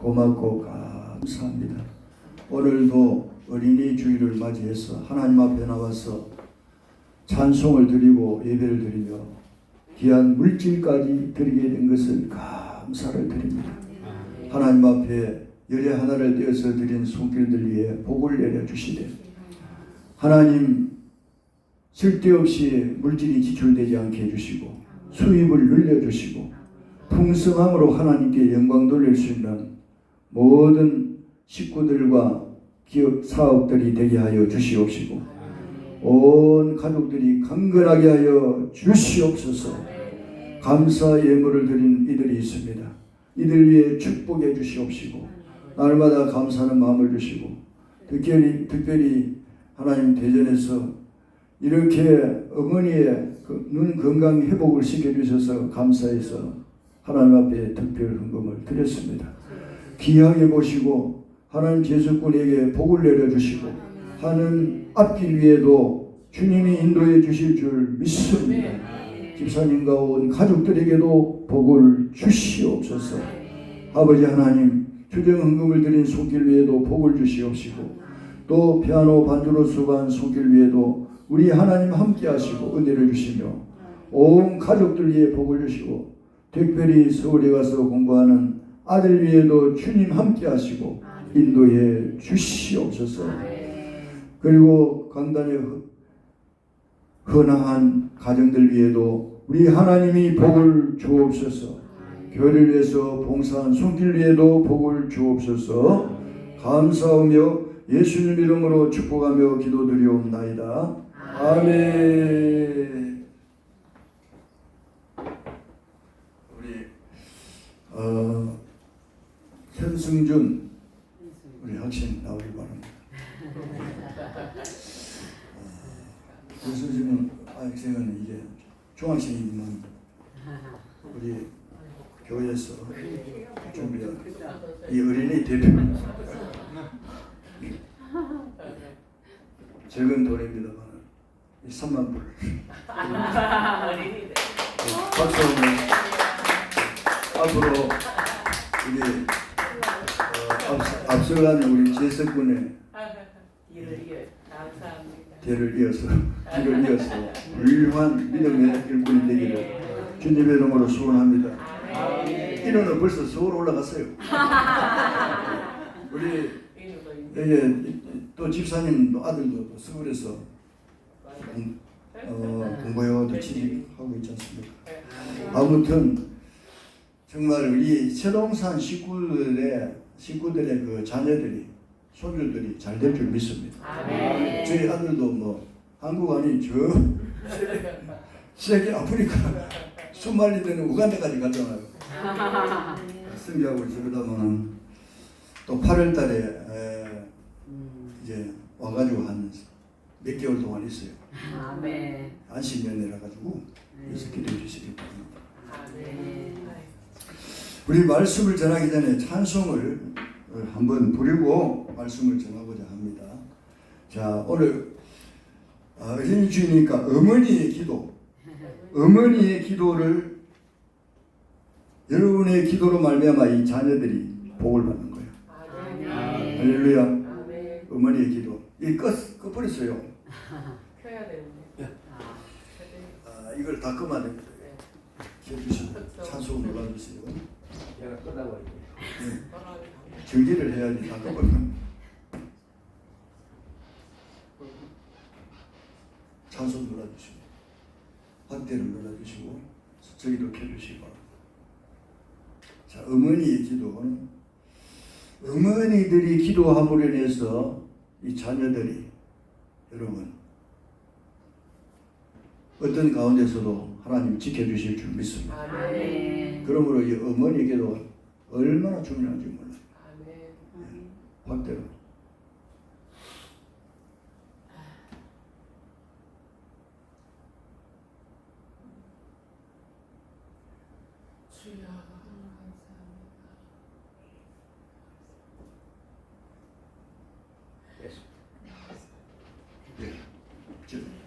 고맙고 감사합니다. 오늘도 어린이 주일을 맞이해서 하나님 앞에 나와서 찬송을 드리고 예배를 드리며 귀한 물질까지 드리게 된 것을 감사를 드립니다. 하나님 앞에 열의 하나를 떼어서 드린 손길들 위에 복을 내려주시되 하나님 쓸데없이 물질이 지출되지 않게 해주시고 수입을 늘려주시고 풍성함으로 하나님께 영광 돌릴 수 있는 모든 식구들과 기업 사업들이 되게 하여 주시옵시고 온 가족들이 강건하게 하여 주시옵소서. 감사 예물을 드린 이들이 있습니다. 이들 위해 축복해 주시옵시고 날마다 감사하는 마음을 주시고 특별히 하나님 대전에서 이렇게 어머니의 눈 건강 회복을 시켜주셔서 감사해서 하나님 앞에 특별 헌금을 드렸습니다. 귀하게 보시고 하나님 제수꾼에게 복을 내려주시고 하는 앞길 위에도 주님이 인도해 주실 줄 믿습니다. 집사님과 온 가족들에게도 복을 주시옵소서. 아버지 하나님 주정 헌금을 드린 손길 위에도 복을 주시옵시고 또 피아노 반주로 수고한 손길 위에도 우리 하나님 함께 하시고 은혜를 주시며 온 가족들 위에 복을 주시고 특별히 서울에 가서 공부하는 아들 위에도 주님 함께 하시고 인도해 주시옵소서. 그리고 강단에 헌화한 가정들 위에도 우리 하나님이 복을 주옵소서. 교회를 위해서 봉사한 손길 위에도 복을 주옵소서. 감사하며 예수님 이름으로 축복하며 기도드리옵나이다. 아멘. 우리 현승준 우리 학생 나오기 바랍니다. 현승준 학생은 이제 중학생이지만 우리 교회에서 준비한 이 어린이 대표입니다. 적은 돈입니다만 3만 불. 박수 한번. 앞으로 우리 앞서간 우리 제석군의 길을 이어서 훌륭한 믿음의 일꾼이 되기를 주님의 이름으로 소원합니다. 인호는 벌써 서울 올라갔어요. 우리 이게 또 집사님 아들도 서울에서 공부해도 취직하고 있지 않습니까? 아무튼 정말 우리 세동산 식구들의 그 자녀들이 손주들이 잘 될 줄 믿습니다. 저희 아들도 한국 아닌 세계 아프리카 소말리 되는 우간다까지 갔잖아요. 승리하고 있어. 그러다가는 또 8월 달에 이제 와가지고 한 몇 개월 동안 있어요. 안식년이라 가지고 그래서 기도해 주시기 바랍니다. 우리 말씀을 전하기 전에 찬송을 한번 부르고 말씀을 전하고자 합니다. 자, 오늘 어린이 주니까 어머니의 기도를 여러분의 기도로 말미암아 이 자녀들이 복을 받는 거예요. 할렐루야. 어머니의 기도. 이 꺼버렸어요. 켜야 되는데. 이걸 다 끄면 됩니다. 켜주시고 찬송 눌러주세요. 얘가 끝나버리고. 정지를 해야지 다 꺼버리면. 찬송 눌러주시고 확대를 눌러주시고 저기도 켜주시고. 자, 어머니의 기도는 어머니들이 기도함으로 인해서 이 자녀들이 여러분 어떤 가운데서도 하나님 지켜주실 줄 믿습니다. 그러므로 이 어머니의 기도가 얼마나 중요한지 몰라요. 확대로.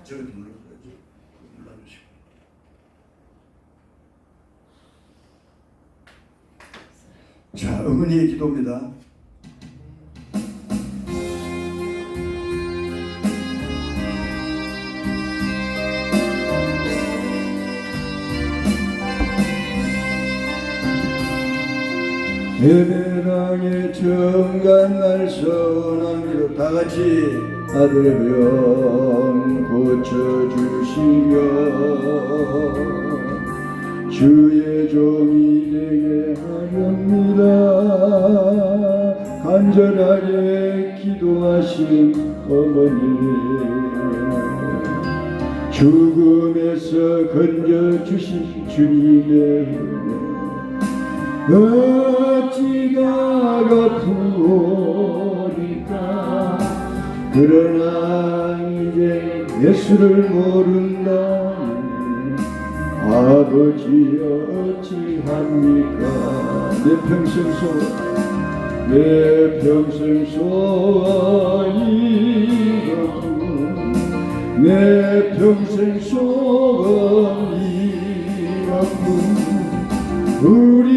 저것도 눌러주시고. 자, 어머니의 기도입니다. 예배당의 정간날 선한 다 같이 아들병 고쳐주시며 주의 종이 되게 하렵니다. 간절하게 기도하신 어머니 죽음에서 건져주신 주님의 어찌가 아프오리까. 그러나 이제 예수를 모른다니 아버지 어찌합니까. 내 평생 소원 내 평생 소원이로군. 내 평생 소원이로군. 우리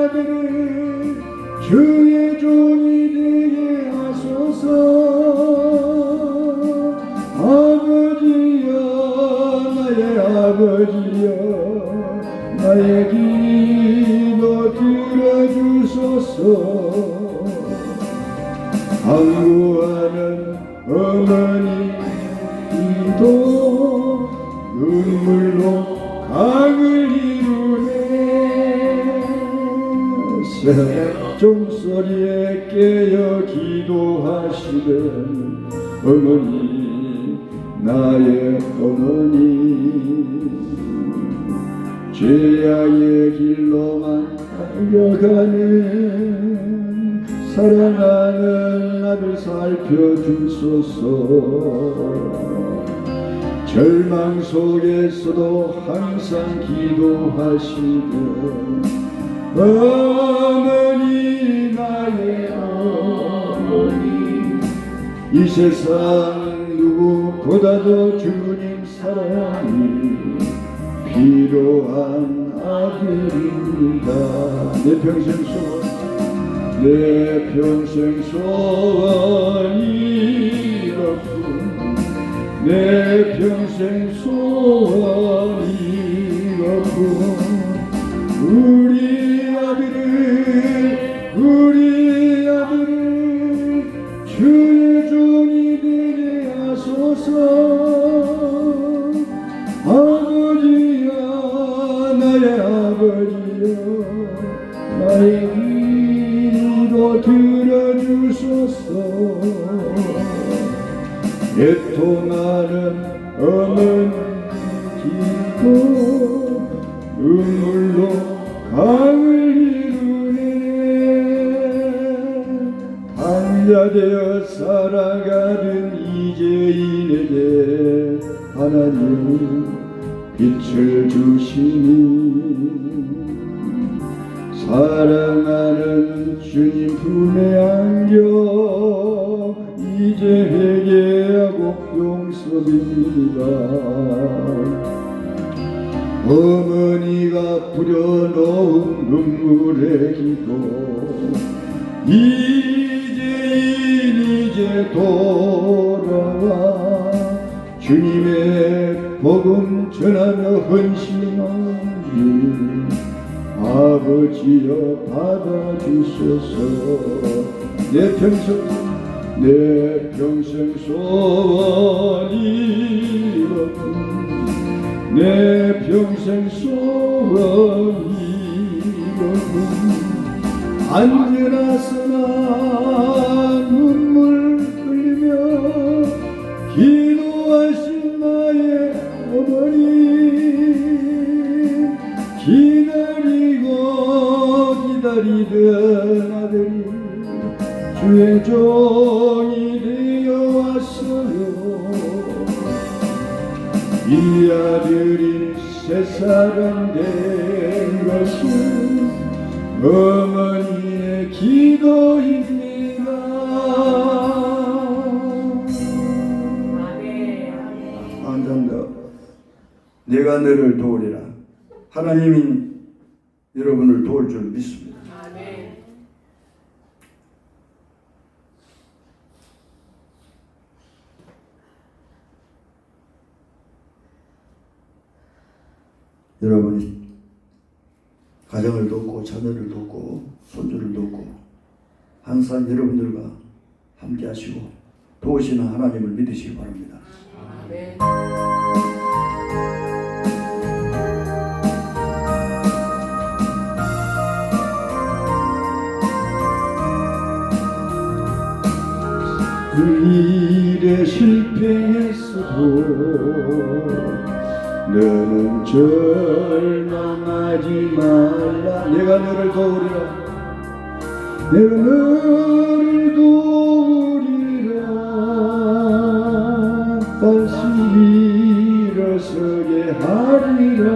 아들을 주의 종이 되게 하소서. 아버지여 나의 아버지여 나의 기도 들어주소서. 간구하는 어머니 기도 눈물로 강을 이루네. 새종소리에 깨어 기도하시던 어머니 나의 어머니 죄악의 길로만 달려가는 사랑하는 아들 살펴주소서. 절망 속에서도 항상 기도하시던 어머니 나의 어머니 이 세상 누구보다도 주님 사랑이 필요한 아들입니다. 내 평생 소원 내 평생 소원이로군. 내 평생 소원이로군. 우리 아들을 주의 종이 되게 하소서. 아버지여 나의 아버지여 나의 기도 들어주소서. 애통하는 어머니 기도 눈물로 강을 이루네. 방자되어 살아가는 이재인에게 하나님 빛을 주시니 사랑하는 주님 품에 안겨 이제 회개하고 용서드립니다. 어머니가 뿌려놓은 눈물의 기도 이제 돌아와 주님의 복음 전하며 헌신하니 아버지여 받아주소서. 내 평생 소원이로군. 내 평생 소원이로군. 앉으나서나 눈물 흘리며 기도하신 나의 어머니 기다리던 아들이 주의 종이 되어 왔어요. 이 아들이 새 사람 된 것은 어머니의 기도입니다. 감사합니다. 내가 너를 도우리라. 하나님이 여러분을 도울 줄 믿습니다. 아멘. 여러분이 가정을 돕고 자녀를 돕고 손주를 돕고 항상 여러분들과 함께 하시고 도우시는 하나님을 믿으시기 바랍니다. 아멘. 그 일에 실패했어도 너는 절망하지 말라. 내가 너를 도우리라. 내가 너를 도우리라. 다시 일어서게 하리라.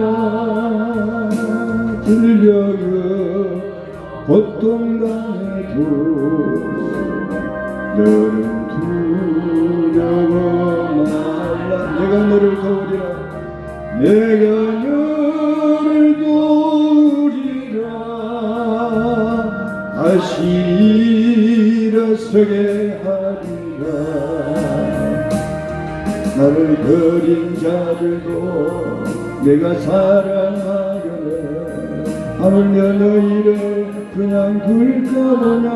들려요 고통당해도 너는 두려워 말라. 내가 너를 도우리라. 내가 너를 도우리라. 다시 일어서게 하리라. 나를 버린 자들도 내가 사랑하려네. 하물며 너희를 그냥 둘까 보냐.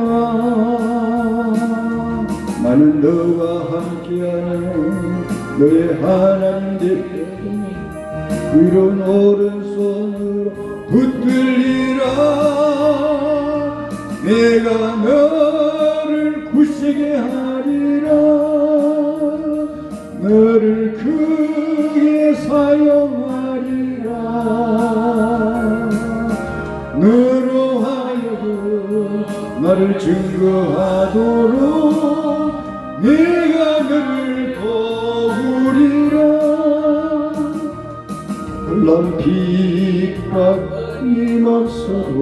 나는 너와 함께하는 너의 하나님 되게 위로는 오른손으로 붙들리라. 내가 너를 굳세게 하리라. 너를 크게 사용하리라. 너로 하여금 나를 증거하도록 내가 너를 도우리라. 난 핍박이 없어도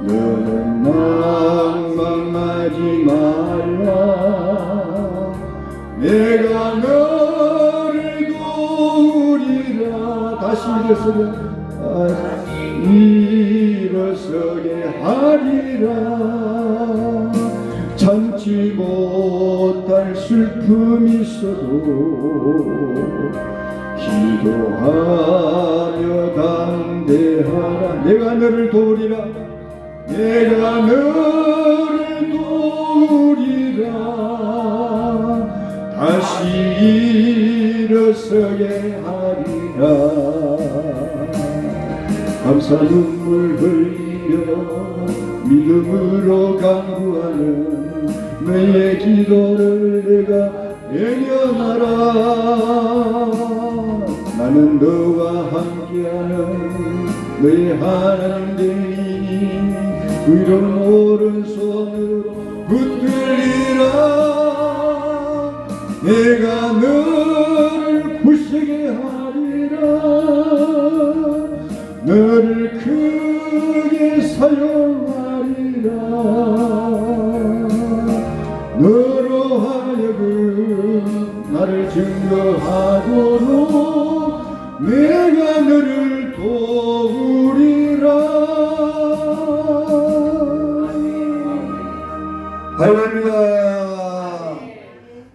너는 낭망하지 말라. 내가 너를 도우리라. 다시 일어서게 하리라. 참지 못할 슬픔이 있어도 기도하며 담대하라. 내가 너를 도우리라. 내가 너를 도우리라. 다시 일어서게 하리라. 감사 눈물 흘리며 믿음으로 간구하는 너의 기도를 내가 외면하라. 나는 너와 함께하는 너의 하나님 되니 위로는 오른손으로 붙들리라. 내가 너를 굳세게 하리라. 너를 크게 사용하리라. 너로 하여금 나를 증거하도록 내가 너를 도우리라. 할렐루야.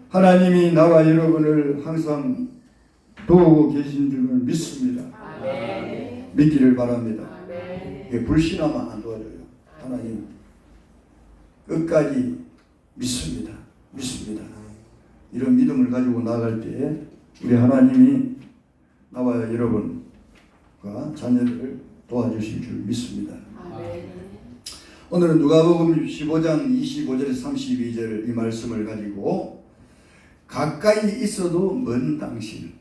하나님이 나와 여러분을 항상 도우고 계신 줄을 믿습니다. 아멘. 믿기를 바랍니다. 아멘. 이게 불신하면 안 도와줘요. 하나님 끝까지 믿습니다. 믿습니다. 이런 믿음을 가지고 나갈 때 우리 하나님이 나와 여러분과 자녀를 도와주실 줄 믿습니다. 아멘. 오늘은 누가복음 15장 25절에서 32절 이 말씀을 가지고 가까이 있어도 먼 당신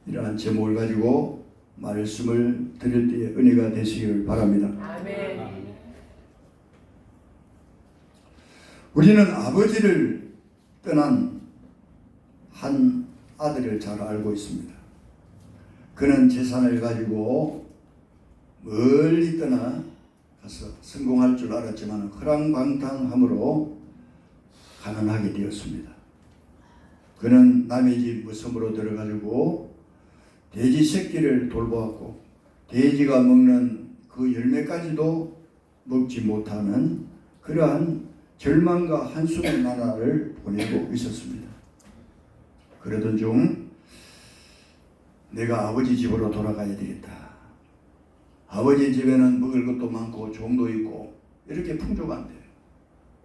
이러한 제목을 가지고 말씀을 드릴 때에 은혜가 되시기를 바랍니다. 아멘. 우리는 아버지를 떠난 한 아들을 잘 알고 있습니다. 그는 재산을 가지고 멀리 떠나 가서 성공할 줄 알았지만 허랑방탕함으로 가난하게 되었습니다. 그는 남의 집 무섬으로 들어가지고 돼지 새끼를 돌보았고 돼지가 먹는 그 열매까지도 먹지 못하는 그러한 절망과 한숨의 나날을 보내고 있었습니다. 그러던 중 내가 아버지 집으로 돌아가야 되겠다. 아버지 집에는 먹을 것도 많고 종도 있고 이렇게 풍족한데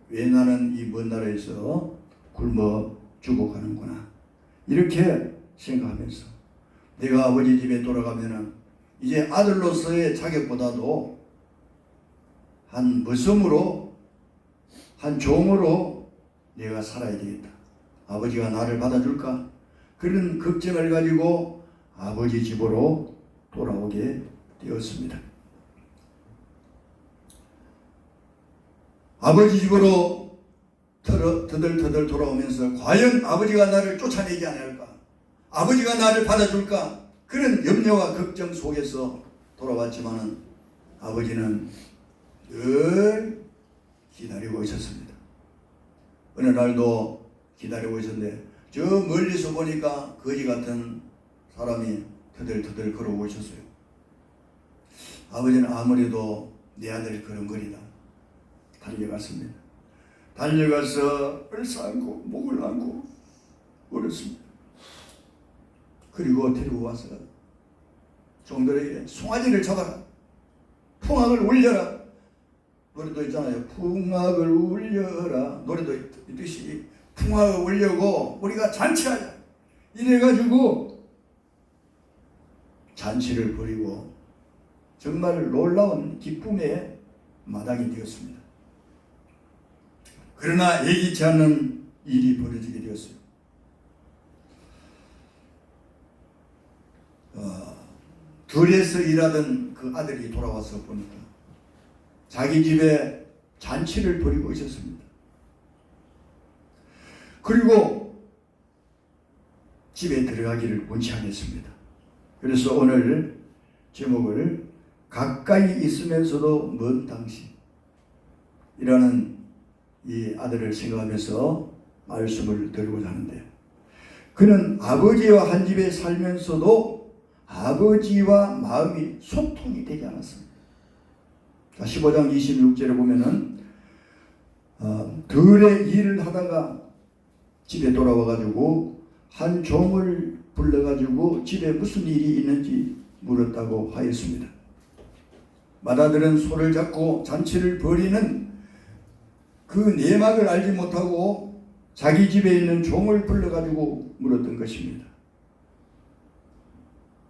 왜 나는 이 먼 나라에서 굶어 죽어가는구나. 이렇게 생각하면서 내가 아버지 집에 돌아가면은 이제 아들로서의 자격보다도 한 머슴으로, 한 종으로 내가 살아야 되겠다. 아버지가 나를 받아줄까? 그런 걱정을 가지고 아버지 집으로 돌아오게 되었습니다. 아버지 집으로 터덜터덜 돌아오면서 과연 아버지가 나를 쫓아내지 않을까? 아버지가 나를 받아줄까? 그런 염려와 걱정 속에서 돌아왔지만은 아버지는 늘 기다리고 있었습니다. 어느 날도 기다리고 있었는데 저 멀리서 보니까 거지 같은 사람이 터덜터덜 걸어오고 있었어요. 아버지는 아무래도 내 아들 걸음걸이다. 달려갔습니다. 달려가서 얼싸안고 목을 안고 울었습니다. 그리고 데리고 와서 종들에게 송아지를 잡아라. 풍악을 울려라. 노래도 있잖아요. 풍악을 울려라. 노래도 있듯이 풍악을 울려고 우리가 잔치하자. 이래가지고 잔치를 벌이고 정말 놀라운 기쁨의 마당이 되었습니다. 그러나 예기치 않은 일이 벌어지게 되었어요. 들에서 일하던 그 아들이 돌아와서 보니까 자기 집에 잔치를 벌이고 있었습니다. 그리고 집에 들어가기를 원치 않았습니다. 그래서 오늘 제목을 가까이 있으면서도 먼 당신이라는 이 아들을 생각하면서 말씀을 드리고자 하는데, 그는 아버지와 한 집에 살면서도 아버지와 마음이 소통이 되지 않았습니다. 15장 26절에 보면은 들의 일을 하다가 집에 돌아와가지고 한 종을 불러가지고 집에 무슨 일이 있는지 물었다고 하였습니다. 맏아들은 소를 잡고 잔치를 벌이는 그 내막을 알지 못하고 자기 집에 있는 종을 불러가지고 물었던 것입니다.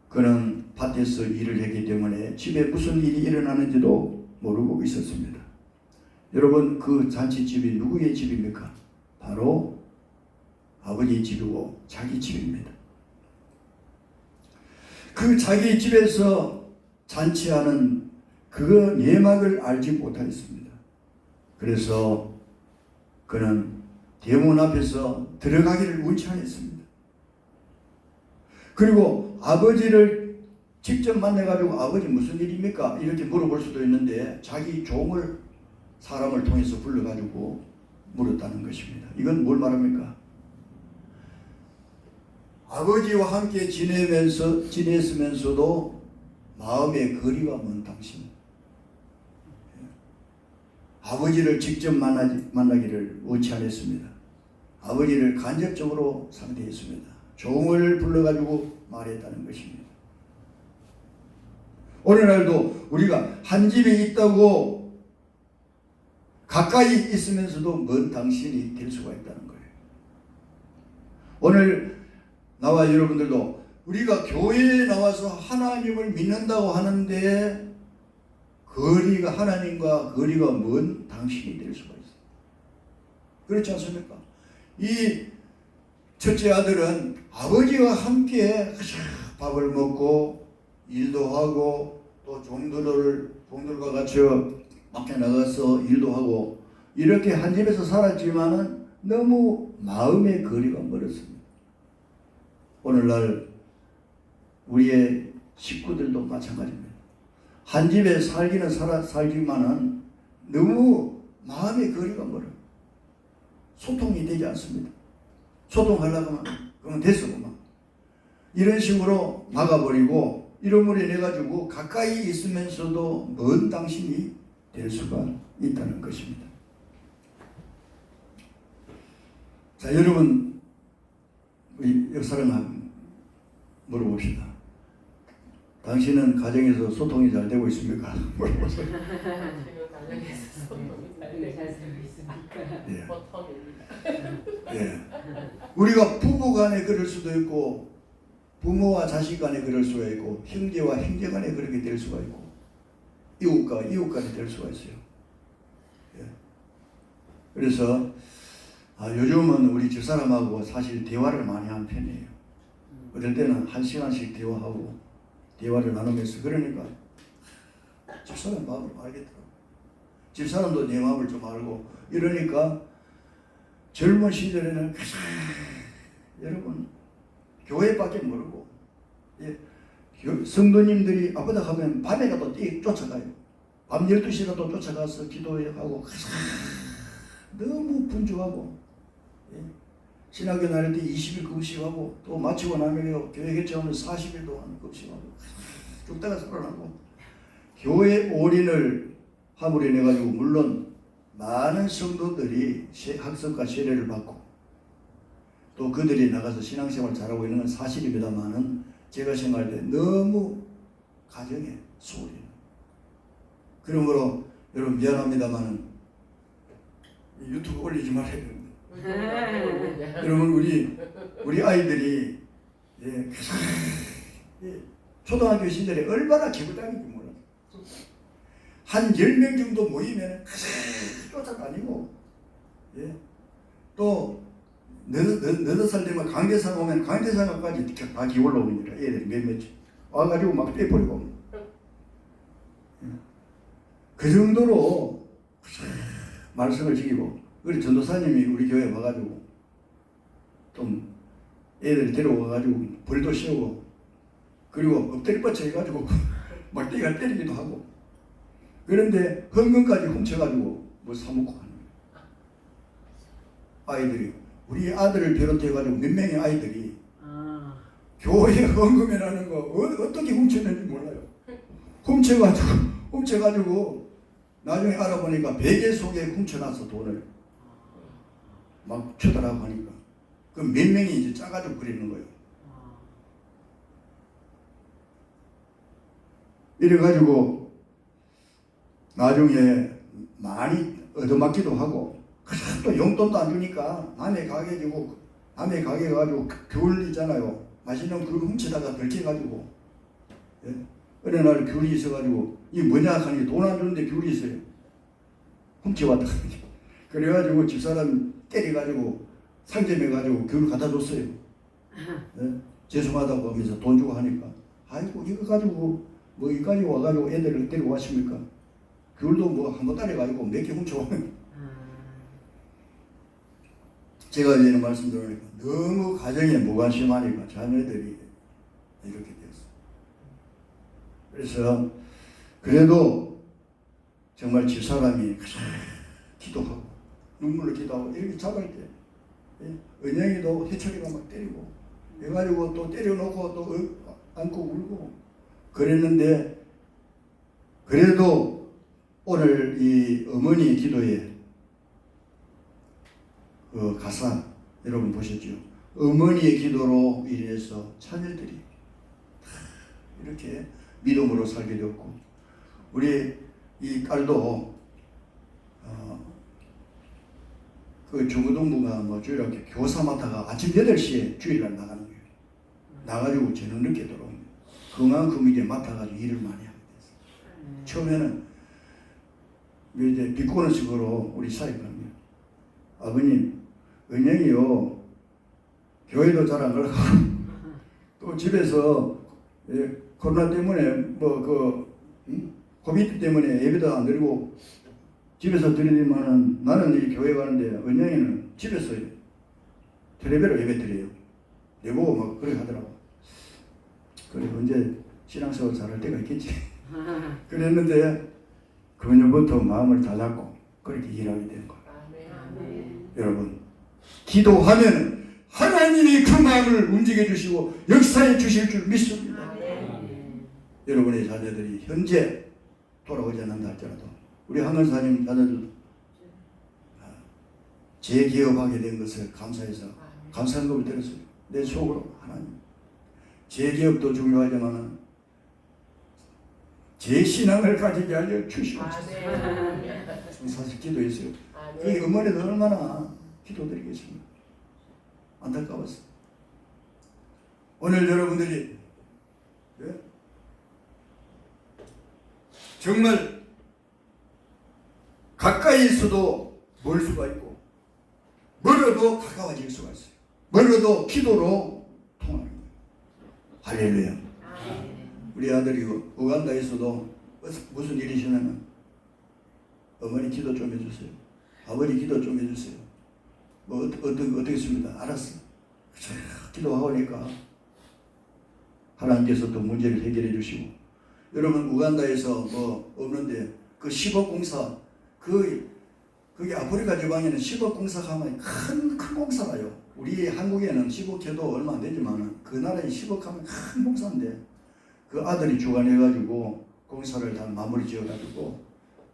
그는 밭에서 일을 했기 때문에 집에 무슨 일이 일어나는지도 모르고 있었습니다. 여러분, 그 잔치집이 누구의 집입니까? 바로 아버지의 집이고 자기 집입니다. 그 자기 집에서 잔치하는 그 내막을 알지 못하였습니다. 그래서 그는 대문 앞에서 들어가기를 원치 않았습니다. 그리고 아버지를 직접 만나가지고 아버지 무슨 일입니까? 이렇게 물어볼 수도 있는데 자기 종을 사람을 통해서 불러가지고 물었다는 것입니다. 이건 뭘 말합니까? 아버지와 함께 지냈으면서도 마음의 거리가 먼 당신. 아버지를 직접 만나기를 원치 않았습니다. 아버지를 간접적으로 상대했습니다. 종을 불러가지고 말했다는 것입니다. 오늘날도 우리가 한 집에 있다고 가까이 있으면서도 먼 당신이 될 수가 있다는 거예요. 오늘 나와 여러분들도 우리가 교회에 나와서 하나님을 믿는다고 하는데 하나님과 거리가 먼 당신이 될 수가 있어요. 그렇지 않습니까? 이 첫째 아들은 아버지와 함께 밥을 먹고 일도 하고 또 종들과 같이 밖에 나가서 일도 하고 이렇게 한 집에서 살았지만은 너무 마음의 거리가 멀었습니다. 오늘날 우리의 식구들도 마찬가지입니다. 한 집에 살기는 살지만은 너무 마음의 거리가 멀어요. 소통이 되지 않습니다. 소통하려고 하면 그러면 됐어 그만. 이런 식으로 막아버리고 이름으로 인해 가지고 가까이 있으면서도 먼 당신이 될 수가 있다는 것입니다. 자, 여러분 우리 역사를 한번 물어봅시다. 당신은 가정에서 소통이 잘 되고 있습니까? 물어보세요. 지금 가정에서 소통이 잘 되고 있습니까? 예. 보통입니다. 예. 우리가 부부 간에 그럴 수도 있고 부모와 자식 간에 그럴 수가 있고 형제와 형제 간에 그렇게 될 수가 있고 이웃과 이웃 간에 될 수가 있어요. 예. 그래서 요즘은 우리 집사람하고 사실 대화를 많이 하는 편이에요. 어떨 때는 1시간씩 대화하고 대화를 나누면서 그러니까 집사람 마음을 알겠더라고. 집사람도 내 마음을 좀 알고 이러니까 젊은 시절에는 여러분 교회밖에 모르고 성도님들이 아프다 하면 밤에 가도 쫓아가요. 밤 12시라도 쫓아가서 기도하고 너무 분주하고 신학교 다닐 때 20일 금식하고 또 마치고 나면 교회 개척하면 40일 동안 금식하고 죽다가 살아나고 교회 올인을 함으로 인해 가지고 물론 많은 성도들이 학습과 세례를 받고 또 그들이 나가서 신앙생활 잘하고 있는 건 사실입니다만은 제가 생각할 때 너무 가정에 소홀히 그러므로 여러분 미안합니다만은 유튜브 올리지 말아야 됩니다. 여러분 우리 아이들이 초등학교 시절에 얼마나 기부당인지 몰라요. 한 10명 정도 모이면 쫓아다니고 또 너댓 살 되면 강대상 오면 강대상까지 다 기울러 옵니다. 애들이 몇몇 와가지고 막 빼버리고 그 정도로 말씀을 지키고 우리 전도사님이 우리 교회에 와가지고 좀 애들 데려와가지고 벌도 씌우고 그리고 엎드리 뻗쳐 해가지고 막 때리기도 하고 그런데 헌금까지 훔쳐가지고 뭐 사먹고 하는 거예요. 아이들이 우리 아들을 비롯해가지고 몇 명의 아이들이 교회 헌금이라는 거 어떻게 훔쳤는지 몰라요. 훔쳐가지고 나중에 알아보니까 베개 속에 훔쳐놨어 돈을 막 쳐다라고 하니까 그 몇 명이 이제 짜가지고 그리는 거예요. 이래가지고 나중에 많이 얻어맞기도 하고 또 용돈도 안 주니까 남의 가게 주고 남의 가게 가지고 귤 있잖아요. 맛있는 귤 훔치다가 들켜가지고 어느 날 귤이 있어가지고 이게 뭐냐 하니 돈 안 주는데 귤이 있어요. 훔쳐왔다. 그래가지고 집사람 때려가지고 상점해가지고 귤 갖다 줬어요. 죄송하다고 하면서 돈 주고 하니까 아이고 이거 가지고 뭐 이까지 와가지고 애들을 데리고 왔습니까? 귤도 뭐 한 번 따려가지고 몇 개 훔쳐오면 제가 이제는 말씀드리니까 너무 가정에 무관심하니까 자녀들이 이렇게 되었어요. 그래서 그래도 정말 집사람이 기도하고 눈물로 기도하고 이렇게 잡을 때 은영이도 해철이가 막 때리고 해가지고 또 때려놓고 또 안고 울고 그랬는데 그래도 오늘 이 어머니 기도에 그 가사 여러분 보셨죠? 어머니의 기도로 인해서 자녀들이 이렇게 믿음으로 살게 되었고 우리 이 딸도 그 중고등부가 뭐 주일학교 교사 맡아가 아침 8시에 주일날 나가는 거예요. 나가지고 저녁 늦게 들어옵니다. 건강검의대 맡아가지고 일을 많이 하게 됐어요. 처음에는 이제 비꼬는 식으로 우리 사역을 합니다. 아버님, 은영이요 교회도 잘 안 가고 또 집에서 코로나 때문에 코비드 때문에 예배도 안 드리고 집에서 드리지만은 나는 이 교회 가는데 은영이는 집에서 텔레비로 예배 드려요. 내보고 막 그렇게 하더라고. 그래 언제 신앙생활 잘할 때가 있겠지. 그랬는데 그녀부터 마음을 다 잡고 그렇게 일하게 된 거예요. 여러분 기도하면 하나님이 그 마음을 움직여 주시고 역사해 주실 줄 믿습니다. 여러분의 자녀들이 현재 돌아오지 않는다 할지라도 우리 한근사님 자녀들 재개업하게 된 것을 감사해서 감사한 것을 들었어요. 내 속으로 하나님 재개업도 중요하지만 제 신앙을 가지게 하여 주시옵소서. 사실 기도했어요. 그게 어머니도 얼마나 기도드리겠습니까? 안타까웠어요. 오늘 여러분들이 정말 가까이 있어도 멀 수가 있고 멀어도 가까워질 수가 있어요. 멀어도 기도로 통하는 거예요. 할렐루야. 우리 아들이 우간다에서도 무슨 일이 있으면 어머니 기도 좀 해주세요. 아버지 기도 좀 해주세요. 뭐 어떻게 했습니다. 알았어. 기도하니까 하나님께서 또 문제를 해결해 주시고 여러분 우간다에서 뭐 없는데 그 10억 공사 그게 아프리카 지방에는 10억 공사가 하면 큰 공사가요. 우리 한국에는 10억 해도 얼마 안 되지만 그 나라에 10억 하면 큰 공사인데 그 아들이 주관해가지고 공사를 다 마무리 지어가지고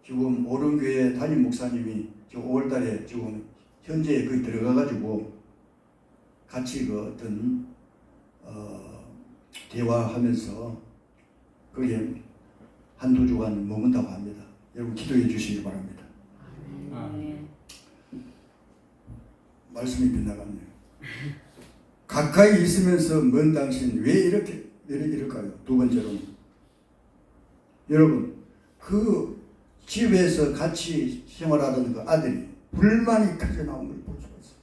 지금 오른교회 담임 목사님이 지금 5월달에 지금 현재 거기 들어가가지고 같이 그 어떤 대화하면서 거기에 한두 주간 머문다고 합니다. 여러분 기도해 주시기 바랍니다. 말씀이 빗나갔네요. 가까이 있으면서 먼 당신 왜 이럴까요? 두 번째로는 여러분 그 집에서 같이 생활하던 그 아들이 불만이 터져 나온 걸 볼 수가 있어요.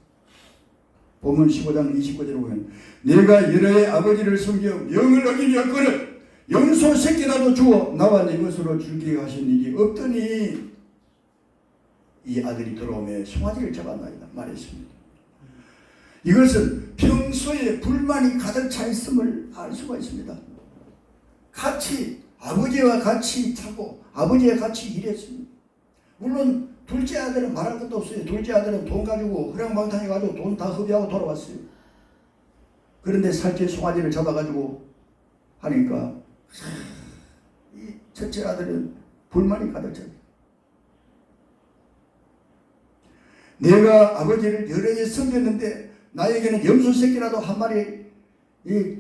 본문 15장 29절에 보면 내가 여러의 아버지를 섬겨 명을 어기려거늘 염소 새끼라도 주어 나와 네 것으로 줄게 하신 일이 없더니 이 아들이 돌아오며 송아지를 잡았나이다 말했습니다. 이것은 평소에 불만이 가득 차 있음을 알 수가 있습니다. 같이 아버지와 같이 자고 아버지와 같이 일했습니다. 물론 둘째 아들은 말할 것도 없어요. 둘째 아들은 돈 가지고 허랑방탕해 가지고 돈 다 흡입하고 돌아왔어요. 그런데 살찌 송아지를 잡아가지고 하니까 이 첫째 아들은 불만이 가득 차요. 내가 아버지를 여러 해 섬겼는데 나에게는 염소 새끼라도 한 마리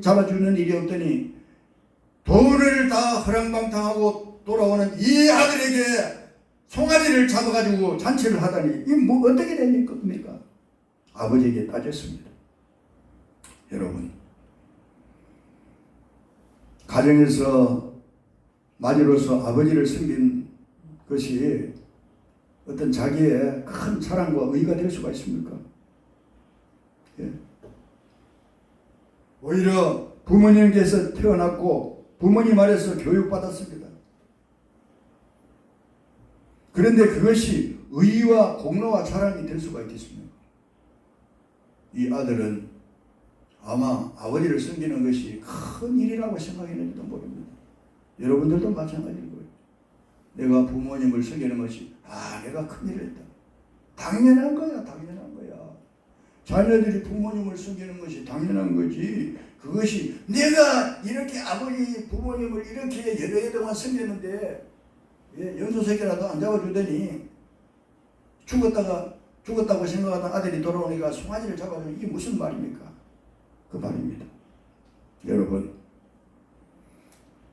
잡아주는 일이 없더니 돈을 다 허랑방탕하고 돌아오는 이 아들에게 송아지를 잡아가지고 잔치를 하다니 이 뭐 어떻게 된 겁니까? 아버지에게 따졌습니다. 여러분 가정에서 마지로서 아버지를 섬긴 것이 어떤 자기의 큰 사랑과 의의가 될 수가 있습니까? 예. 오히려 부모님께서 태어났고 부모님 아래서 교육받았습니다. 그런데 그것이 의의와 공로와 자랑이 될 수가 있겠습니까? 이 아들은 아마 아버지를 섬기는 것이 큰 일이라고 생각했는지도 모릅니다. 여러분들도 마찬가지일 거예요. 내가 부모님을 섬기는 것이 내가 큰일을 했다. 당연한 거야. 자녀들이 부모님을 섬기는 것이 당연한 거지. 그것이 내가 이렇게 아버지 부모님을 이렇게 여러 해 동안 섬겼는데 염소새끼라도 안 잡아주더니 죽었다고 생각하던 아들이 돌아오니까 송아지를 잡아주는 이게 무슨 말입니까? 그 말입니다. 여러분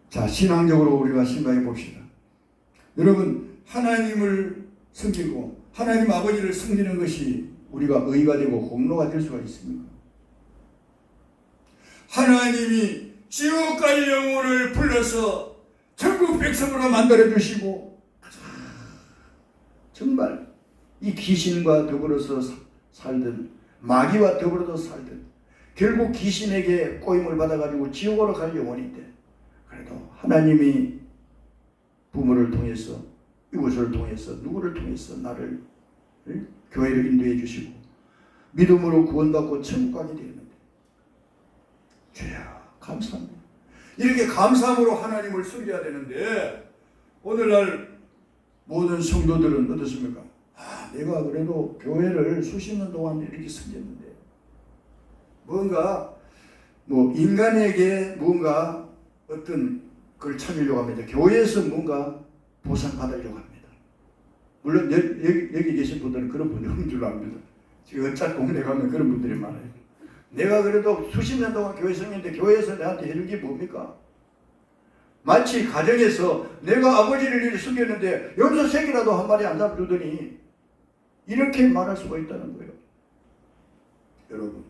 자 신앙적으로 우리가 생각해 봅시다. 여러분 하나님을 섬기고 하나님 아버지를 섬기는 것이 우리가 의가 되고 공로가 될 수가 있습니까? 하나님이 지옥 갈 영혼을 불러서 천국 백성으로 만들어 주시고 정말 이 귀신과 더불어서 살든 마귀와 더불어서 살든 결국 귀신에게 꼬임을 받아가지고 지옥으로 갈 영혼인데 그래도 하나님이 부모를 통해서 이웃을 통해서 누구를 통해서 나를 교회를 인도해 주시고 믿음으로 구원받고 천국 가게 되었는데 주야 감사합니다. 이렇게 감사함으로 하나님을 섬겨야 되는데 오늘날 모든 성도들은 어떻습니까? 내가 그래도 교회를 수십 년 동안 이렇게 섬겼는데 뭔가 인간에게 뭔가 어떤 그걸 찾으려고 합니다. 교회에서 뭔가 보상받으려고 합니다. 물론 여기 계신 분들은 그런 분이 없는 줄로 압니다. 지금 어차피 공대 가면 그런 분들이 많아요. 내가 그래도 수십 년 동안 교회 생활했는데 교회에서 내한테 해준 게 뭡니까? 마치 가정에서 내가 아버지를 이렇게 숨겼는데 여기서 새끼라도 한 마리 안 잡아주더니 이렇게 말할 수가 있다는 거예요. 여러분,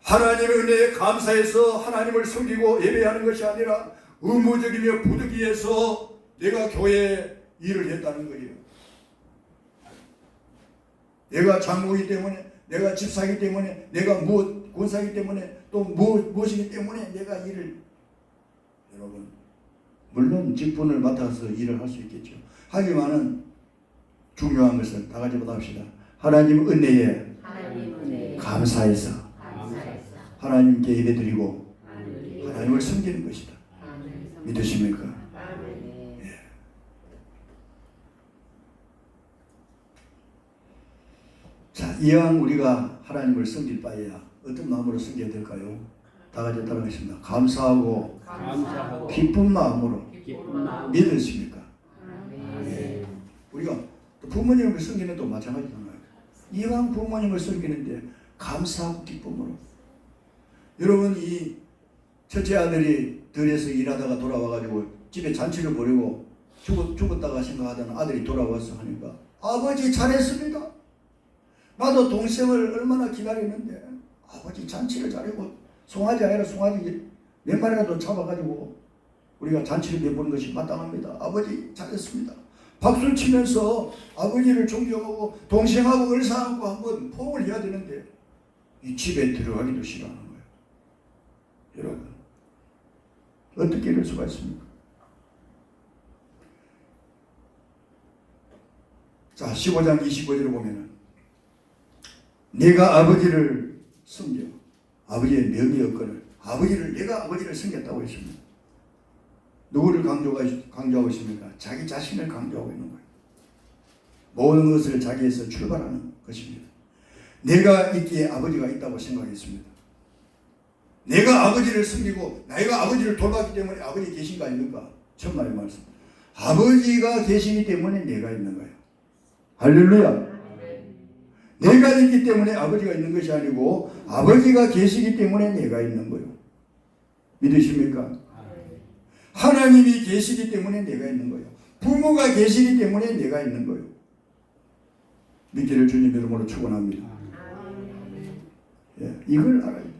하나님의 은혜에 감사해서 하나님을 섬기고 예배하는 것이 아니라 의무적이며 부득이해서 내가 교회에 일을 했다는 거예요. 내가 장로이기 때문에, 내가 집사이기 때문에, 내가 무엇 권사이기 때문에, 또 무엇이기 때문에 내가 일을, 여러분, 물론 직분을 맡아서 일을 할 수 있겠죠. 하지만은 중요한 것은 다 같이 보답시다. 하나님 은혜에 감사해서 하나님께 예배드리고 하나님을 섬기는 것이다. 믿으십니까? 예. 자, 이왕 우리가 하나님을 섬길 바에야 어떤 마음으로 섬겨야 될까요? 다 같이 따라가겠습니다. 감사하고 기쁜 마음으로 믿으십니까? 예. 우리가 또 부모님을 섬기는 도 마찬가지잖아요. 이왕 부모님을 섬기는데 감사하고 기쁨으로. 여러분, 이 첫째 아들이 들에서 일하다가 돌아와가지고 집에 잔치를 벌이고 죽었다가 생각하던 아들이 돌아와서 하니까 아버지 잘했습니다. 나도 동생을 얼마나 기다리는데 아버지 잔치를 잘하고 송아지 아니라 송아지 몇 마리라도 잡아가지고 우리가 잔치를 내보는 것이 마땅합니다. 아버지 잘했습니다. 박수를 치면서 아버지를 존경하고 동생하고 을사하고 한번 포옹을 해야 되는데 이 집에 들어가기도 싫어하는 거예요. 여러분, 어떻게 이럴 수가 있습니까? 자, 15장 25절을 보면은 내가 아버지를 섬겨 아버지의 명예 여건을 내가 아버지를 섬겼다고 했습니다. 누구를 강조하고 있습니까? 자기 자신을 강조하고 있는 거예요. 모든 것을 자기에서 출발하는 것입니다. 내가 있기에 아버지가 있다고 생각했습니다. 내가 아버지를 섬기고 내가 아버지를 돌봤기 때문에 아버지 계신가 아닙니까? 천만의 말씀. 아버지가 계시기 때문에 내가 있는 거예요. 할렐루야. 내가 있기 때문에 아버지가 있는 것이 아니고 아버지가 계시기 때문에 내가 있는 거예요. 믿으십니까? 하나님이 계시기 때문에 내가 있는 거예요. 부모가 계시기 때문에 내가 있는 거예요. 믿기를 주님 이름으로 축원합니다. 예, 이걸 알아야 돼요.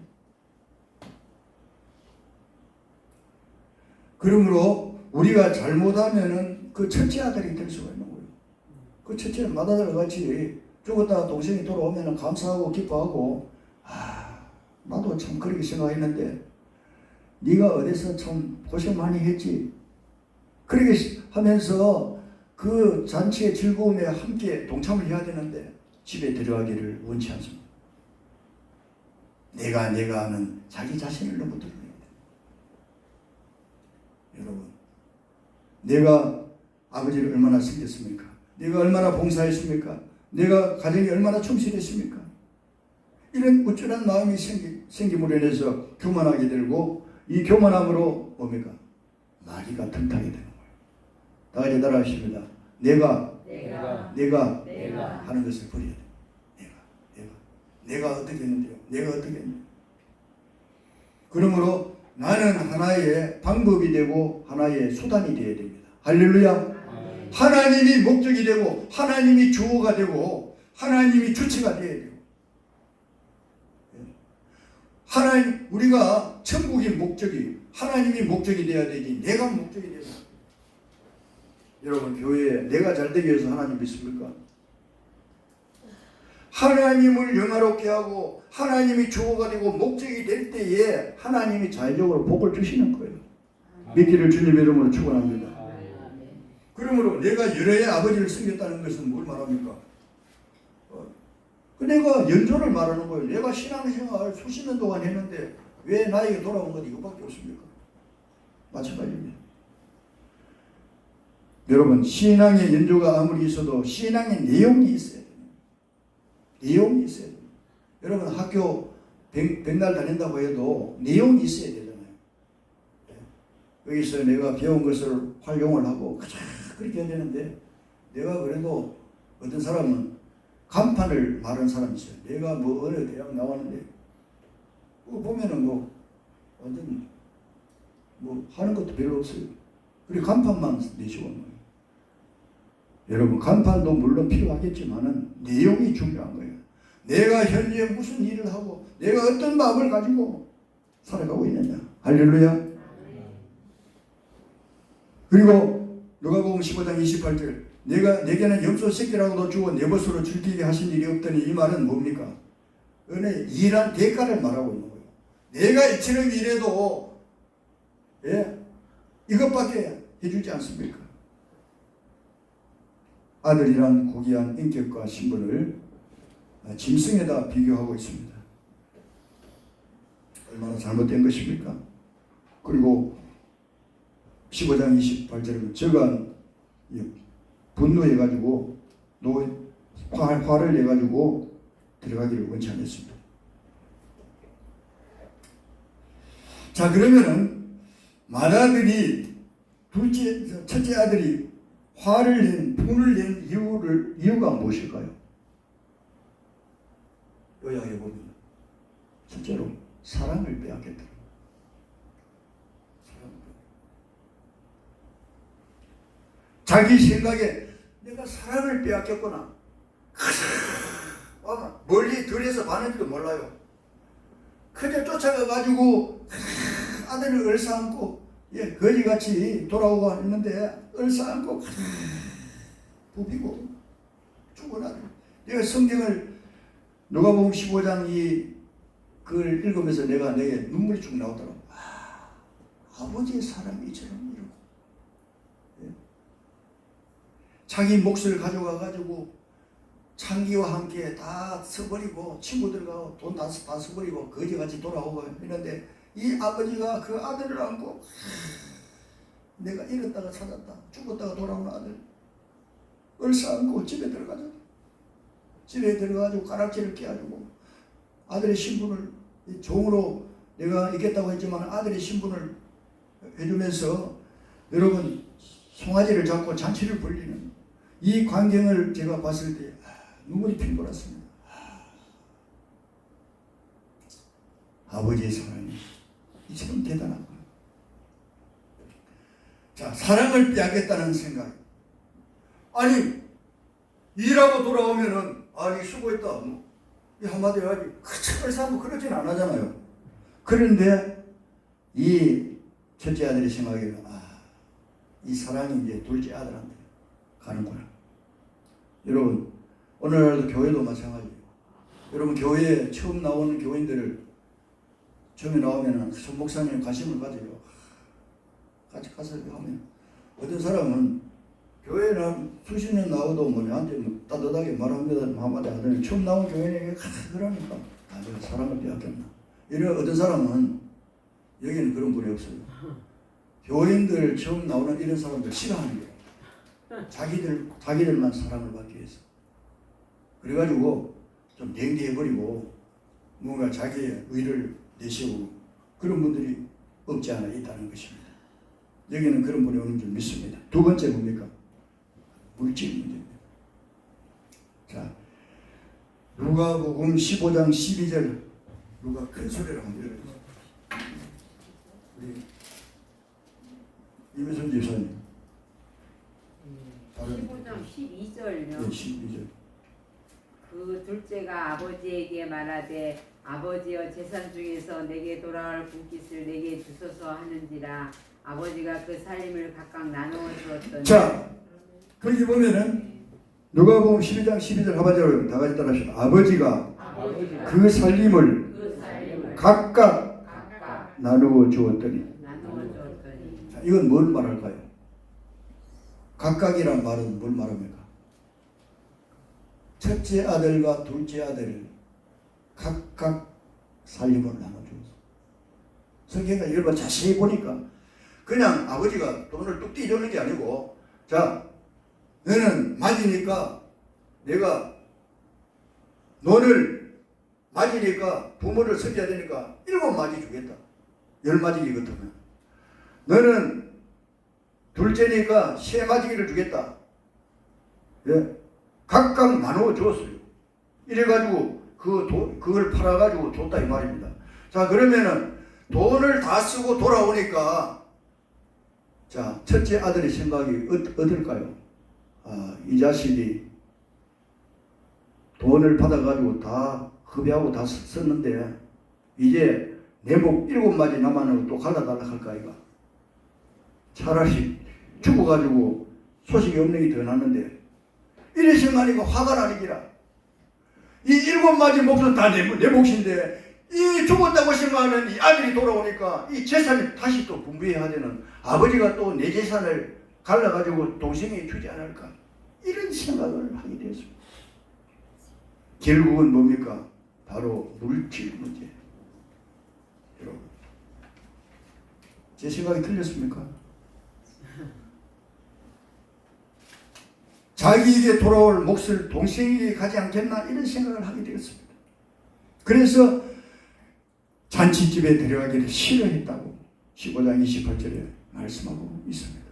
그러므로 우리가 잘못하면은 그 첫째 아들이 될 수가 있는 거예요. 그 첫째는 마다들 같이 죽었다가 동생이 돌아오면은 감사하고 기뻐하고, 나도 참 그렇게 생각했는데 네가 어디서 참 고생 많이 했지. 그렇게 하면서 그 잔치의 즐거움에 함께 동참을 해야 되는데 집에 들어가기를 원치 않습니다. 내가 하는 자기 자신을 너무 드러내야 돼. 여러분, 내가 아버지를 얼마나 섬겼습니까? 내가 얼마나 봉사했습니까? 내가 가정에 얼마나 충실했습니까? 이런 우쭐한 마음이 생김으로 인해서 교만하게 되고, 이 교만함으로 뭡니까? 마귀가 틈타게 되는 거예요. 다 같이 따라하십니다. 내가 하는 것을 버려야 돼. 내가 어떻게 했는데요? 내가 어떻게 했는데요? 그러므로 나는 하나의 방법이 되고 하나의 수단이 되어야 됩니다. 할렐루야. 하나님이 목적이 되고 하나님이 주어가 되고 하나님이 주체가 되어야 돼요. 하나님, 우리가 천국의 목적이 하나님이 목적이 되어야 되지 내가 목적이 되어야 돼요. 여러분, 교회에 내가 잘되기 위해서 하나님 믿습니까? 하나님을 영화롭게 하고 하나님이 주어가 되고 목적이 될 때에 하나님이 자연적으로 복을 주시는 거예요. 믿기를 주님의 이름으로 축원합니다. 그러므로 내가 여러의 아버지를 섬겼다는 것은 뭘 말합니까? 내가 연조를 말하는 거예요. 내가 신앙생활 수십 년 동안 했는데 왜 나에게 돌아온 건 이것밖에 없습니까? 마찬가지입니다. 여러분, 신앙의 연조가 아무리 있어도 신앙의 내용이 있어야 돼요. 내용이 있어야 돼요. 여러분, 학교 100날 다닌다고 해도 내용이 있어야 되잖아요. 여기서 내가 배운 것을 활용을 하고 그렇게 해야 되는데, 내가 그래도 어떤 사람은 간판을 말하는 사람이 있어요. 내가 뭐 어느 대학 나왔는데 그거 보면은 뭐 완전 뭐 하는 것도 별로 없어요. 그리고 간판만 내시고 있는 거예요. 여러분, 간판도 물론 필요하겠지만은 내용이 중요한 거예요. 내가 현재 무슨 일을 하고 내가 어떤 마음을 가지고 살아가고 있느냐. 할렐루야. 그리고 누가복음 15장 28절, 내게는 염소 새끼라고도 주고 내 벗으로 즐기게 하신 일이 없더니, 이 말은 뭡니까? 은혜, 일한 대가를 말하고 있는 거예요. 내가 이처럼 일해도 이것밖에 해주지 않습니까? 아들이란 고귀한 인격과 신분을 짐승에다 비교하고 있습니다. 얼마나 잘못된 것입니까? 그리고 15장 28절에 저가 분노해가지고 화를 내가지고 들어가기를 원치 않았습니다. 자, 그러면은 맏아들이 첫째 아들이 화를 낸, 분을 낸 이유가 무엇일까요? 요약해 보면 첫째로 사랑을 빼앗겼다. 자기 생각에 내가 사랑을 빼앗겼구나. 멀리 들에서 봤는지도 몰라요. 그저 쫓아가가지고 아들을 얼싸안고 거지같이 돌아오고 했는데 얼싸안고 부비고 죽은 아들. 내가 성경을 누가복음 15장 그걸 읽으면서 내게 눈물이 쭉 나오더라고. 아버지의 사랑이 이처럼 이러고 자기 몫을 가져가가지고 창기와 함께 다 써버리고 친구들과 돈 다 써버리고 거지같이 돌아오고 했는데, 이 아버지가 그 아들을 안고 내가 잃었다가 찾았다, 죽었다가 돌아오는 아들 얼싸안고 집에 들어가자. 집에 들어가가지고 가락지를 깨가지고 아들의 신분을 종으로 내가 있겠다고 했지만 아들의 신분을 해주면서 여러분 송아지를 잡고 잔치를 벌리는 이 광경을 제가 봤을 때 눈물이 핑 돌았습니다. 아버지의 사랑이 이처럼 대단한 거예요. 자, 사랑을 빼앗겠다는 생각. 아니, 일하고 돌아오면은 수고했다. 이 한마디 하지. 그걸 사고 그러진 안 하잖아요. 그런데 이 첫째 아들의 생각에는 이 사랑이 이제 둘째 아들한테 가는구나. 여러분, 오늘날도 교회도 마찬가지예요. 여러분, 교회에 처음 나오는 교인들을 처음에 나오면은 전 목사님 관심을 가져요. 같이 가서 하면 어떤 사람은 교회는 수십 년 나오도 나한테 따뜻하게 말합니다. 한마디 하더니 처음 나온 교인에게 그러니까 내가 사랑을 빼앗겼나. 이런 어떤 사람은 여기는 그런 분이 없어요. 교인들 처음 나오는 이런 사람들 싫어하는 거예요. 자기들만 사랑을 받기 위해서. 그래가지고 좀 냉대해버리고 뭔가 자기의 의를 내세우고 그런 분들이 없지 않아 있다는 것입니다. 여기는 그런 분이 오는 줄 믿습니다. 두 번째 뭡니까? 물질 문제입니다. 자, 누가복음 15장 12절 누가 큰 소리로 한번 읽어주세요. 우리 이매선 집사님. 15장 12절요. 네, 12절. 그 둘째가 아버지에게 말하되 아버지여 재산 중에서 내게 돌아올 분깃을 내게 주소서 하는지라. 아버지가 그 살림을 각각 나누어 주었더니. 자, 거기 보면은 누가복음 12장 12절 하반절을 다 같이 따라하시죠. 아버지가 그 살림을 각각 나누어 주었더니. 자, 이건 뭘 말할까요? 각각이란 말은 뭘 말합니까? 첫째 아들과 둘째 아들을 각각 살림을 나눠주었어. 성경을 이걸 자세히 보니까 그냥 아버지가 돈을 뚝 떼주는 게 아니고, 자, 너는 맞이니까 내가 너를 맞이니까 부모를 섬겨야 되니까 7마디 주겠다. 10마디거든. 너는 둘째니까 세 마지기를 주겠다. 예? 각각 나누어 주었어요. 이래가지고 그걸 팔아가지고 줬다 이 말입니다. 자, 그러면은 돈을 다 쓰고 돌아오니까 자, 첫째 아들의 생각이 어떨까요? 이 자식이 돈을 받아가지고 다 흡입하고 다 썼는데 이제 내 목 7마디 남았는 또 갈라달라 할까 이가. 차라리 죽어가지고 소식이 없는 게 더 낫는데 이래 생각하니까 화가 나니기라. 이 7마디 몫은 다 내 몫인데 이 죽었다고 생각하는 이 아들이 돌아오니까 이 재산이 다시 또 분배해야 되는 아버지가 또 내 재산을 갈라가지고 동생에게 주지 않을까 이런 생각을 하게 되었습니다. 결국은 뭡니까? 바로 물질 문제. 여러분, 제 생각이 틀렸습니까? 자기에게 돌아올 몫을 동생에게 가지 않겠나 이런 생각을 하게 되었습니다. 그래서 잔치집에 데려가기를 싫어했다고 15장 28절에 말씀하고 있습니다.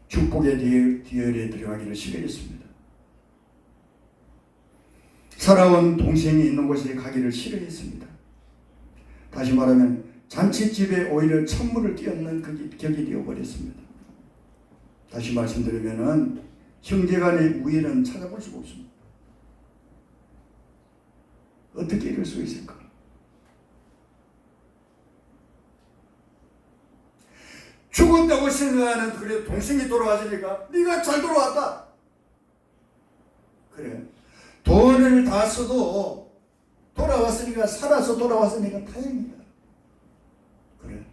축복의 디열에 들어가기를 싫어했습니다. 살아온 동생이 있는 곳에 가기를 싫어했습니다. 다시 말하면 잔치집에 오히려 찬물을 끼얹는 격이 되어버렸습니다. 다시 말씀드리면은 형제간의 우애는 찾아볼 수가 없습니다. 어떻게 이럴 수 있을까? 죽었다고 생각하는 그래 동생이 돌아왔으니까 네가 잘 돌아왔다. 그래 돈을 다 써도 돌아왔으니까 살아서 돌아왔으니까 다행이다. 그래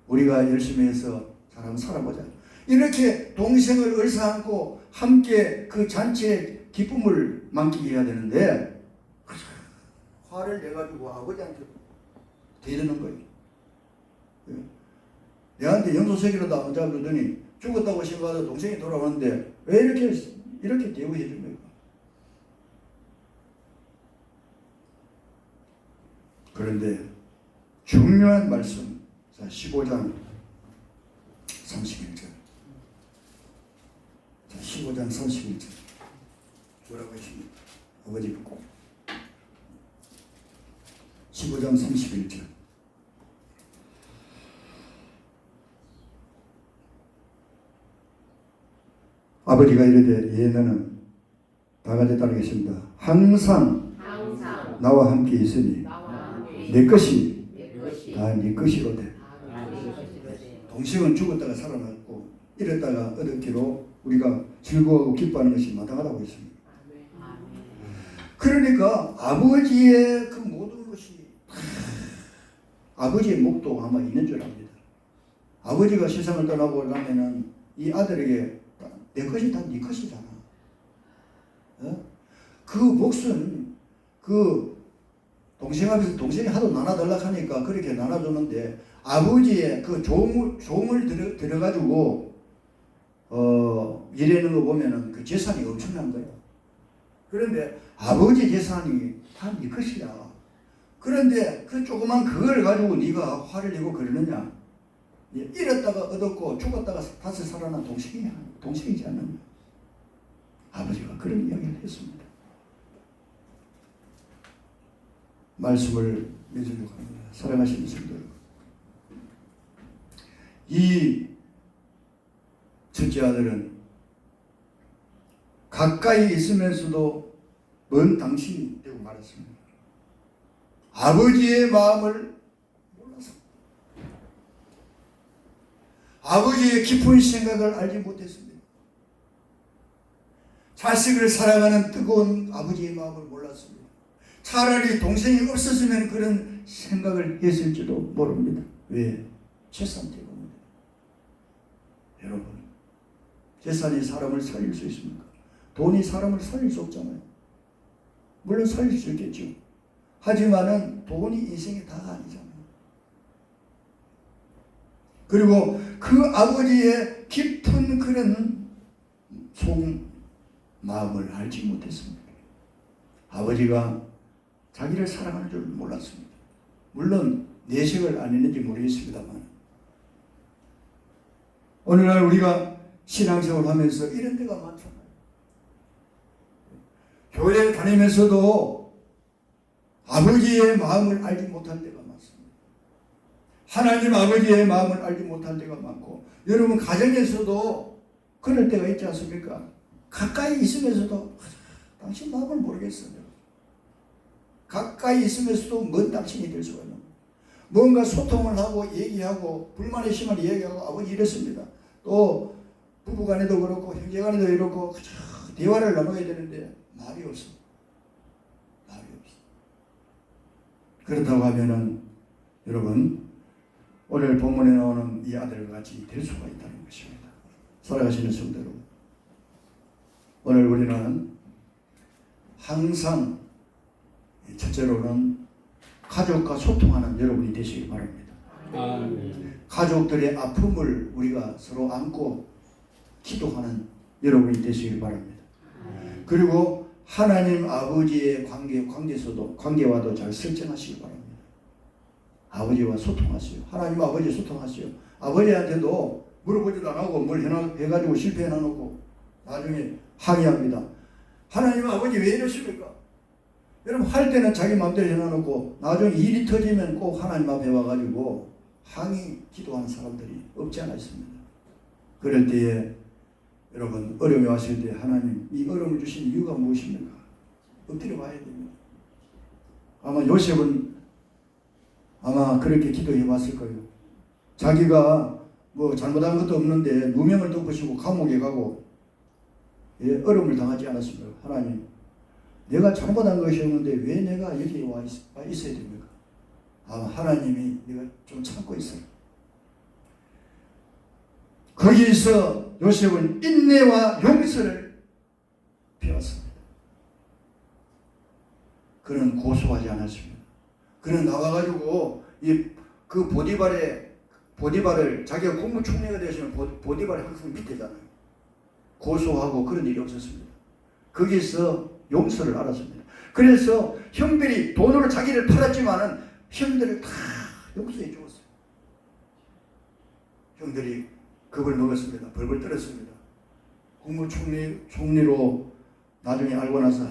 우리가 열심히 해서 잘 한번 살아보자. 이렇게 동생을 을사안고 함께 그 잔치의 기쁨을 만끽 해야 되는데 화를 내가지고 아버지한테 대드는 거예요. 내한테 영소세기로도 안 오자 그러더니 죽었다고 생각하다 동생이 돌아오는데 왜 이렇게 대우해 준 거예요? 그런데 중요한 말씀, 자 15장 31절, 자 15장 31절 뭐라고 했습니까? 아버지가 꼭 15장 31절 아버지가 이르되 예 너는 다 같이 따르겠습니다. 항상 나와 함께 있으니 내 것이 다 네 것이로되. 동생은 죽었다가 살아났고 이랬다가 얻었기로 우리가 즐거워하고 기뻐하는 것이 마땅하다고 했습니다. 그러니까 아버지의 그 모든 것이 아버지의 목도 아마 있는 줄 압니다. 아버지가 세상을 떠나고 가면은 이 아들에게 내 것이 다 네 것이잖아. 그 몫은 그 동생 앞에서 동생이 하도 나눠달라 하니까 그렇게 나눠줬는데 아버지의 그 종을 들어가지고 일하는 거 보면은 그 재산이 엄청난 거예요. 그런데 아버지 재산이 다 네 것이야. 그런데 그 조그만 그걸 가지고 네가 화를 내고 그러느냐? 잃었다가 얻었고 죽었다가 다시 살아난 동생이지 않느냐? 아버지가 그런 이야기를 했습니다. 말씀을 맺으려고 합니다. 사랑하시는 성도 여러분, 이 첫째 아들은 가까이 있으면서도 먼 당신이 되고 말았습니다. 아버지의 마음을 몰라서 아버지의 깊은 생각을 알지 못했습니다. 자식을 사랑하는 뜨거운 아버지의 마음을 몰랐습니다. 차라리 동생이 없었으면 그런 생각을 했을지도 모릅니다. 왜? 재산 때문입니다. 여러분, 재산이 사람을 살릴 수 있습니까? 돈이 사람을 살릴 수 없잖아요. 물론 살릴 수 있겠죠. 하지만은 돈이 인생의 다가 아니잖아요. 그리고 그 아버지의 깊은 그런 속마음을 알지 못했습니다. 아버지가 자기를 사랑하는 줄 몰랐습니다. 물론 내색을 안 했는지 모르겠습니다만 오늘날 우리가 신앙생활 하면서 이런 데가 많잖아요. 교회 다니면서도 아버지의 마음을 알지 못한 데가 많습니다. 하나님 아버지의 마음을 알지 못한 데가 많고, 여러분 가정에서도 그럴 때가 있지 않습니까? 가까이 있으면서도 당신 마음을 모르겠어요. 가까이 있으면서도 먼 당신이 될 수가 있는, 뭔가 소통을 하고 얘기하고 불만의 심을 얘기하고 아버지 이랬습니다. 또 부부간에도 그렇고 형제간에도 이렇고 대화를 나눠야 되는데 말이 없어. 말이 없어. 그렇다고 하면은 여러분, 오늘 본문에 나오는 이 아들과 같이 될 수가 있다는 것입니다. 살아가시는 성도 여러분, 오늘 우리는 항상 첫째로는 가족과 소통하는 여러분이 되시기 바랍니다. 가족들의 아픔을 우리가 서로 안고 기도하는 여러분이 되시기 바랍니다. 그리고 하나님 아버지의 관계와도 잘 설정하시기 바랍니다. 아버지와 소통하세요. 하나님 아버지 소통하세요. 아버지한테도 물어보지도 안 하고 뭘 해가지고 실패해놔놓고 나중에 항의합니다. 하나님 아버지 왜 이러십니까? 여러분 할 때는 자기 마음대로 해놔놓고 나중에 일이 터지면 꼭 하나님 앞에 와가지고 항의 기도하는 사람들이 없지 않아 있습니다. 그럴 때에 여러분 어려움이 왔을 때 하나님 이 어려움을 주신 이유가 무엇입니까? 엎드려 봐야 됩니다. 아마 요셉은 아마 그렇게 기도해 봤을 거예요. 자기가 뭐 잘못한 것도 없는데 누명을 덮으시고 감옥에 가고 어려움을 당하지 않았습니다. 하나님, 내가 잘못한 것이 없는데 왜 내가 여기에 와 있어야 됩니까? 아마 하나님이 내가 좀 참고 있어요. 거기에서 요셉은 인내와 용서를 배웠습니다. 그는 고소하지 않았습니다. 그는 나와가지고 그 보디발을 자기가 국무총리가 되시면 보디발이 항상 밑에잖아요. 고소하고 그런 일이 없었습니다. 거기서 용서를 알았습니다. 그래서 형들이 돈으로 자기를 팔았지만은 형들을 다 용서해 주었어요. 형들이 겁을 먹었습니다. 벌벌 떨었습니다. 국무총리로 나중에 알고 나서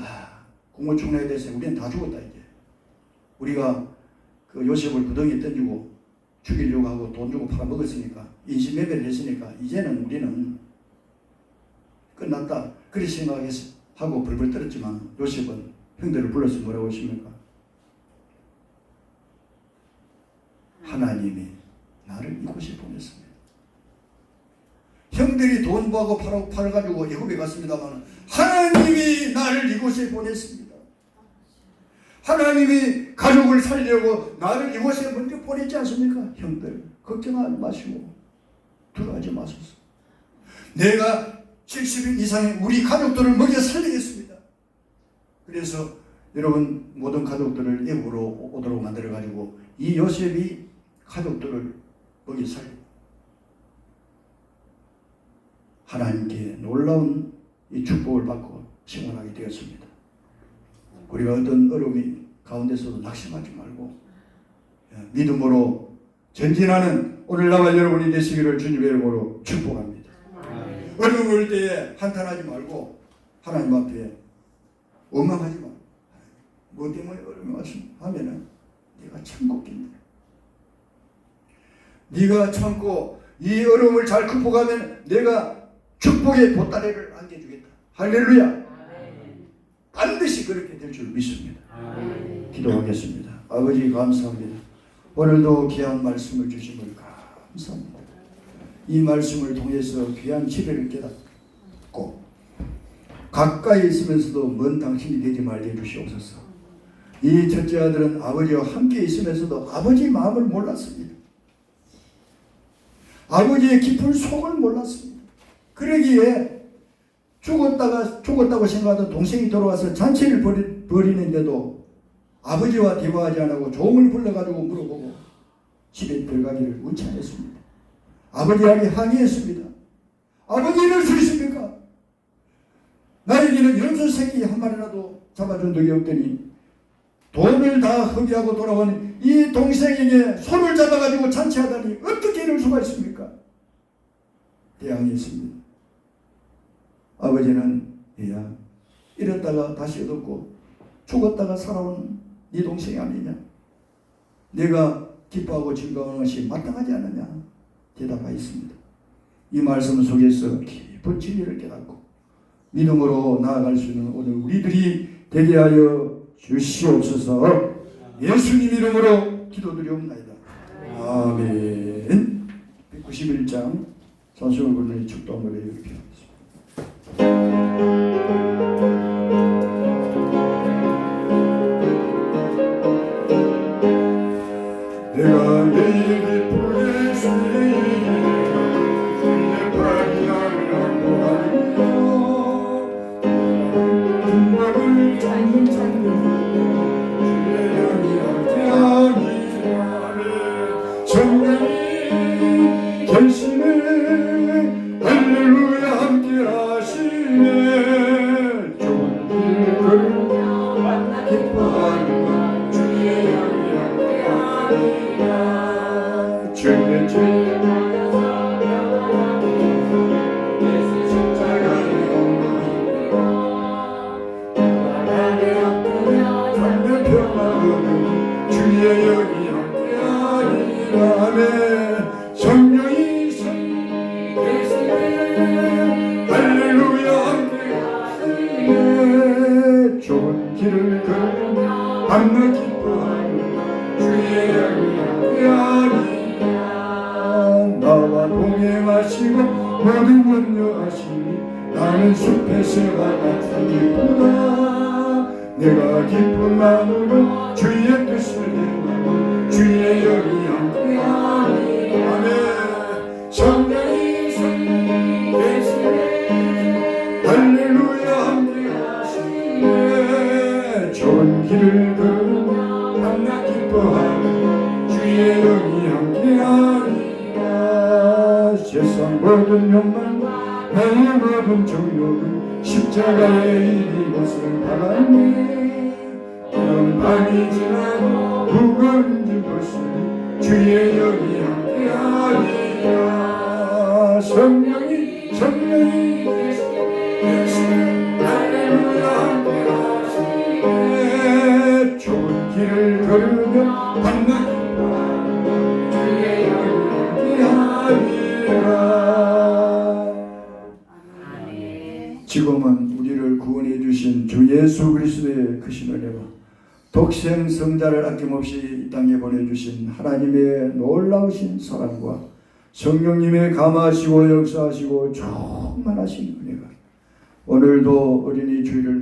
국무총리에 대해서 우리는 다 죽었다 이제. 우리가 그 요셉을 구덩이에 던지고 죽이려고 하고 돈 주고 팔아먹었으니까 인신매매를 했으니까 이제는 우리는 끝났다. 그렇게 생각하고 벌벌 떨었지만 요셉은 형들을 불러서 뭐라고 했습니까? 하나님이 나를 이곳에 보냈습니다. 형들이 돈 버고 팔아가지고 애굽에 갔습니다만 하나님이 나를 이곳에 보냈습니다. 하나님이 가족을 살리려고 나를 이곳에 먼저 보냈지 않습니까? 형들 걱정하지 마시고 두려워하지 마소서. 내가 70일 이상의 우리 가족들을 먹여 살리겠습니다. 그래서 여러분 모든 가족들을 애굽으로 오도록 만들어가지고 이 요셉이 가족들을 먹여 살리고 하나님께 놀라운 이 축복을 받고 생활하게 되었습니다. 우리가 어떤 어려움이 가운데서도 낙심하지 말고 믿음으로 전진하는 오늘 나와 여러분이 되시기를 주님의 이름으로 축복합니다. 어려움 올 때에 한탄하지 말고 하나님 앞에 원망하지 말고 뭐 때문에 어려움이 왔으면 하면은 네가 참고 있겠네. 네가 참고 이 어려움을 잘 극복하면 내가 축복의 보따리를 안겨주겠다. 할렐루야. 반드시 그렇게 될 줄 믿습니다. 기도하겠습니다. 아버지 감사합니다. 오늘도 귀한 말씀을 주심을 감사합니다. 이 말씀을 통해서 귀한 지혜를 깨닫고 가까이 있으면서도 먼 당신이 되지 말게 해주시옵소서. 이 첫째 아들은 아버지와 함께 있으면서도 아버지의 마음을 몰랐습니다. 아버지의 깊은 속을 몰랐습니다. 그러기에 죽었다고 생각하던 동생이 돌아와서 잔치를 벌이는데도 아버지와 대화하지 않고 종을 불러가지고 물어보고 집에 들어가기를 원치 않았습니다. 아버지에게 항의했습니다. 아버지 이럴 수 있습니까? 나에게는 염소 새끼 한 마리라도 잡아준 적이 없더니 돈을 다 허비하고 돌아온 이 동생에게 손을 잡아가지고 잔치하다니 어떻게 이럴 수가 있습니까? 대항했습니다. 아버지는 얘야, 이랬다가 다시 얻었고 죽었다가 살아온 네 동생이 아니냐? 내가 기뻐하고 즐거워하는 것이 마땅하지 않느냐? 대답하였습니다. 이 말씀 속에서 깊은 진리를 깨닫고 믿음으로 나아갈 수 있는 오늘 우리들이 되게 하여 주시옵소서. 예수님 이름으로 기도드리옵나이다. 아멘. 191장 찬송을 부르는 축도 노래 이렇게 하겠습니다. 내가 내일 기쁘게 주의 팔이 나를 안고하리라. 궁박을 찾는 주의 영이 함께하리라. 정령이 계시네. 할렐루야 함께하시네. 좋은 길 걸으며 만나 기뻐하리라. 주의 영이 함께하리라. 주의 죄 예수 십자가의 영광이며 나를 엎드려 잠든 평화거든. 주의 영이 함께하리라. 아멘. 성령이 계시네. 할렐루야 함께하시네. 좋은 길을 걸으며 밤낮 기뻐하는 주의 영이 함께하리라. 나와 동행하시고 모든 염려하시니 나는 숲의 새가 같은 기쁘다. 내가 기쁜 마음으로 주의 뜻을 행하고 주의 영이 함께하리라. 아멘. 성령이 계시네. 할렐루야 함께하시네. 좋은 길을 걸으며 밤낮 기뻐하는 주의 영이 함께하리라. 세상 모든 욕망과 나의 모든 정욕은 십자가의 이것을 바라네. 그런 밤이 지나고 무거운 짐 벗으니 주의 영이 함께하리라. 성령이 계시네. 할렐루야 함께하시네. 좋은 길을 걸으며 밤낮 기뻐하는 주의 영이 함께하리라. 지금은 우리를 구원해 주신 주 예수 그리스도의 크신 은혜와 독생 성자를 아낌없이 이 땅에 보내주신 하나님의 놀라우신 사랑과 성령님의 감하시고 역사하시고 충만하신 은혜가 오늘도 어린이 주일을